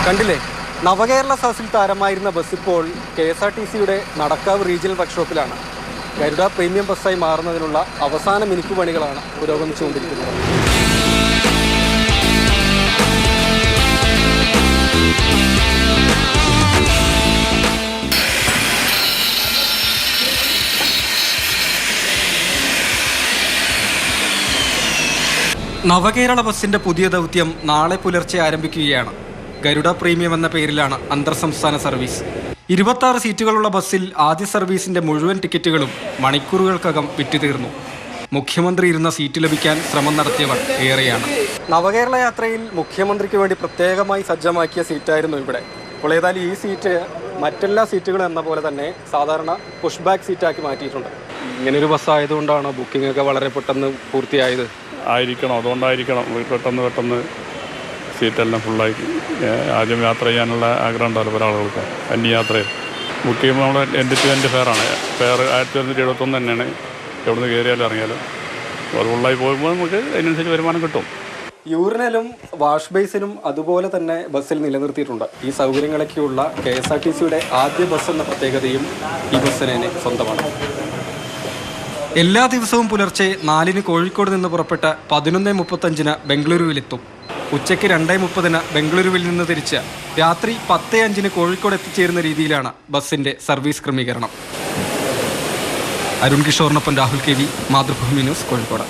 കണ്ടില്ലേ, നവകേരള സദസ്സിൽ താരമായിരുന്ന ബസ് ഇപ്പോൾ KSRTCയുടെ നടക്കാവ് റീജിയണൽ വർക്ക്ഷോപ്പിലാണ്. ഗരുഡ പ്രീമിയം ബസ്സായി മാറുന്നതിനുള്ള അവസാന മിനുക്കുപണികളാണ് പുരോഗമിച്ചുകൊണ്ടിരിക്കുന്നത്. നവകേരള ബസിന്റെ പുതിയ ദൗത്യം നാളെ പുലർച്ചെ ആരംഭിക്കുകയാണ്. ഗരുഡ പ്രീമിയം എന്ന പേരിലാണ് അന്തർ സംസ്ഥാന സർവീസ്. 26 സീറ്റുകളുള്ള ബസ്സിൽ ആദ്യ സർവീസിന്റെ മുഴുവൻ ടിക്കറ്റുകളും മണിക്കൂറുകൾക്കകം വിറ്റുതീർന്നു. മുഖ്യമന്ത്രി ഇരുന്ന സീറ്റ് ലഭിക്കാൻ ശ്രമം നടത്തിയവർ ഏറെയാണ്. നവകേരള യാത്രയിൽ മുഖ്യമന്ത്രിക്ക് വേണ്ടി പ്രത്യേകമായി സജ്ജമാക്കിയ സീറ്റായിരുന്നു ഇവിടെ. അപ്പോൾ ഏതായാലും ഈ സീറ്റ് മറ്റെല്ലാ സീറ്റുകളും എന്ന പോലെ തന്നെ സാധാരണ പുഷ് ബാക്ക് സീറ്റാക്കി മാറ്റിയിട്ടുണ്ട്. ഇങ്ങനൊരു ബസ്സായതുകൊണ്ടാണോ ബുക്കിംഗ് ഒക്കെ വളരെ പെട്ടെന്ന് പൂർത്തിയായത്? ആയിരിക്കണം, അതുകൊണ്ടായിരിക്കണം പെട്ടെന്ന് സീറ്റെല്ലാം ഫുള്ളായി. ആദ്യം യാത്ര ചെയ്യാനുള്ള ആഗ്രഹം ഉണ്ടാവില്ല പല ആളുകൾക്ക്. അന്യയാത്രയിൽ ബുക്ക് ചെയ്യുമ്പോൾ നമ്മൾ എൻ്റെ ടു എൻ്റെ ഫെയറാണ്. ഫെയർ 1171 തന്നെയാണ് എവിടുന്ന് കയറിയാലും ഇറങ്ങിയാലും. അത് ഫുള്ളായി പോകുമ്പോൾ നമുക്ക് അതിനനുസരിച്ച് വരുമാനം കിട്ടും. യൂറിനലും വാഷ് ബേസിനും അതുപോലെ തന്നെ ബസ്സിൽ നിലനിർത്തിയിട്ടുണ്ട്. ഈ സൗകര്യങ്ങളൊക്കെയുള്ള KSRTCയുടെ ആദ്യ ബസ് എന്ന പ്രത്യേകതയും ഈ ബസ്സിനെ സ്വന്തമാണ്. എല്ലാ ദിവസവും പുലർച്ചെ 4-ന് കോഴിക്കോട് നിന്ന് പുറപ്പെട്ട് 11:35-ന് ബംഗളൂരുവിലെത്തും. ഉച്ചയ്ക്ക് 2:30-ന് ബംഗളൂരുവിൽ നിന്ന് തിരിച്ച് രാത്രി 10:05-ന് കോഴിക്കോട് എത്തിച്ചേരുന്ന രീതിയിലാണ് ബസ്സിന്റെ സർവീസ് ക്രമീകരണം. അരുൺ കിഷോറിനൊപ്പം രാഹുൽ KV, മാതൃഭൂമി ന്യൂസ്, കോഴിക്കോട്.